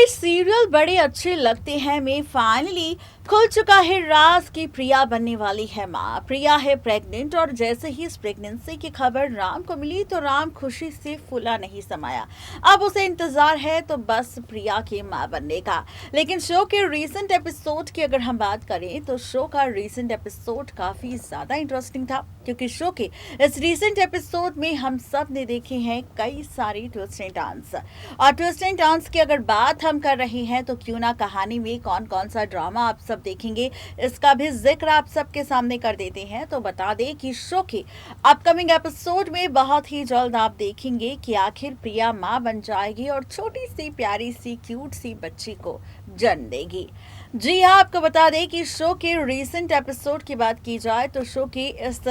भाई सीरियल बड़े अच्छे लगते हैं में फाइनली खुल चुका है राज की प्रिया बनने वाली है माँ। प्रिया है प्रेग्नेंट और जैसे ही इस प्रेगनेंसी की खबर राम को मिली तो राम खुशी से फूला नहीं समाया। अब उसे इंतजार है तो बस प्रिया की माँ बनने का। लेकिन शो के रीसेंट एपिसोड की अगर हम बात करें तो शो का रीसेंट एपिसोड काफी ज्यादा इंटरेस्टिंग था, क्योंकि शो के इस रीसेंट एपिसोड में हम सब ने देखे हैं कई सारी ट्विस्ट एंड टर्न्स। और ट्विस्ट एंड टर्न्स की अगर बात हम कर रहे हैं तो क्यों ना कहानी में कौन कौन सा ड्रामा आप सब देखेंगे इसका भी जिक्र आप सबके सामने कर देते हैं। तो बता दें कि शो के अपकमिंग एपिसोड में बहुत ही जल्द आप देखेंगे कि आखिर प्रिया मां बन जाएगी और छोटी सी प्यारी सी क्यूट सी बच्ची को जन्म देगी। जी हाँ, आपको बता दें कि शो के रीसेंट एपिसोड की बात की जाए तो शो के इस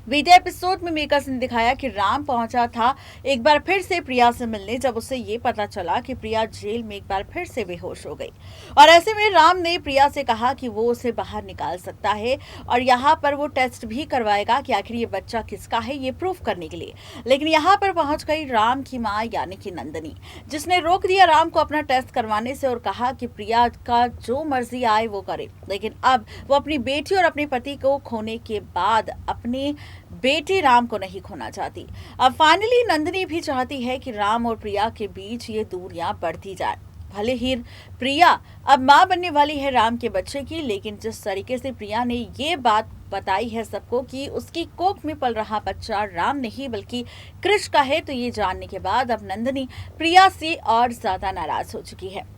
बीते एपिसोड में मेकर्स ने दिखाया कि राम पहुंचा था एक बार फिर से प्रिया से मिलने, जब उसे ये पता चला कि प्रिया जेल में एक बार फिर से बेहोश हो गई। और ऐसे में राम ने प्रिया से कहा कि वो उसे बाहर निकाल सकता है और यहाँ पर वो टेस्ट भी करवाएगा कि आखिर ये बच्चा किसका है, ये प्रूफ करने के लिए। लेकिन यहाँ पर पहुंच गई राम की माँ यानी कि नंदिनी, जिसने रोक दिया राम को अपना टेस्ट करवाने से और कहा कि प्रिया का जो मर्जी आए वो करे, लेकिन अब वो अपनी बेटी और अपने पति को खोने के बाद अपने बेटे राम को नहीं खोना चाहती। अब फाइनली नंदिनी भी चाहती है कि राम और प्रिया के बीच ये दूरियां बढ़ती जाए। भले ही प्रिया अब मां बनने वाली है राम के बच्चे की, लेकिन जिस तरीके से प्रिया ने ये बात बताई है सबको कि उसकी कोख में पल रहा बच्चा राम नहीं बल्कि कृष का है, तो ये जानने के बाद अब नंदिनी प्रिया से और ज्यादा नाराज हो चुकी है।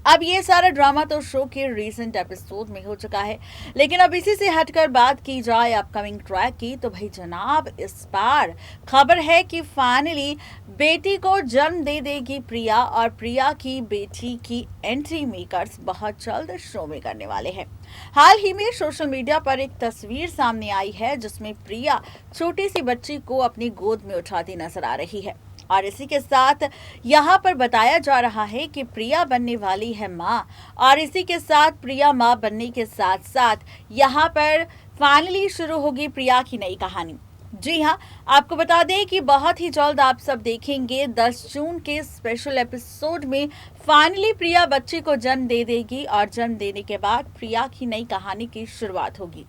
अब ये सारा ड्रामा तो शो के रीसेंट एपिसोड में हो चुका है, लेकिन अब इसी से हटकर बात की जाए अपकमिंग ट्रैक की तो भाई जनाब इस बार खबर है कि फाइनली बेटी को जन्म दे देगी प्रिया और प्रिया की बेटी की एंट्री मेकर्स बहुत जल्द शो में करने वाले हैं। हाल ही में सोशल मीडिया पर एक तस्वीर सामने आई है जिसमें प्रिया छोटी सी बच्ची को अपनी गोद में उठाती नजर आ रही है। और इसी के साथ यहाँ पर बताया जा रहा है कि प्रिया बनने वाली है माँ, और इसी के साथ प्रिया माँ बनने के साथ साथ यहाँ पर फाइनली शुरू होगी प्रिया की नई कहानी। जी हाँ, आपको बता दें कि बहुत ही जल्द आप सब देखेंगे 10 जून के स्पेशल एपिसोड में फाइनली प्रिया बच्ची को जन्म दे देगी और जन्म देने के बाद प्रिया की नई कहानी की शुरुआत होगी।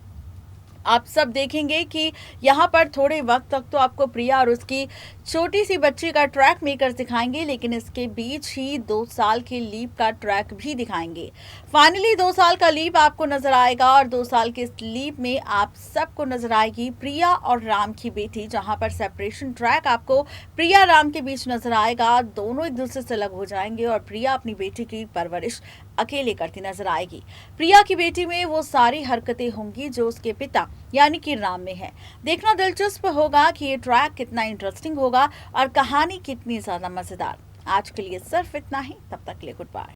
आप सब देखेंगे कि यहाँ पर थोड़े वक्त तक तो आपको प्रिया और उसकी छोटी सी बच्ची का ट्रैक मेकर्स दिखाएंगे, लेकिन इसके बीच ही 2 साल के लीप का ट्रैक भी दिखाएंगे। फाइनली 2 साल का लीप आपको नजर आएगा और 2 साल के इस लीप में आप सबको नजर आएगी प्रिया और राम की बेटी, जहां पर सेपरेशन ट्रैक आपको प्रिया राम के बीच नजर आएगा। दोनों एक दूसरे से अलग हो जाएंगे और प्रिया अपनी बेटी की परवरिश अकेले करती नजर आएगी। प्रिया की बेटी में वो सारी हरकतें होंगी जो उसके पिता यानी कि राम में है। देखना दिलचस्प होगा कि ये ट्रैक कितना इंटरेस्टिंग होगा और कहानी कितनी ज्यादा मजेदार। आज के लिए सिर्फ इतना ही, तब तक के लिए गुड बाय।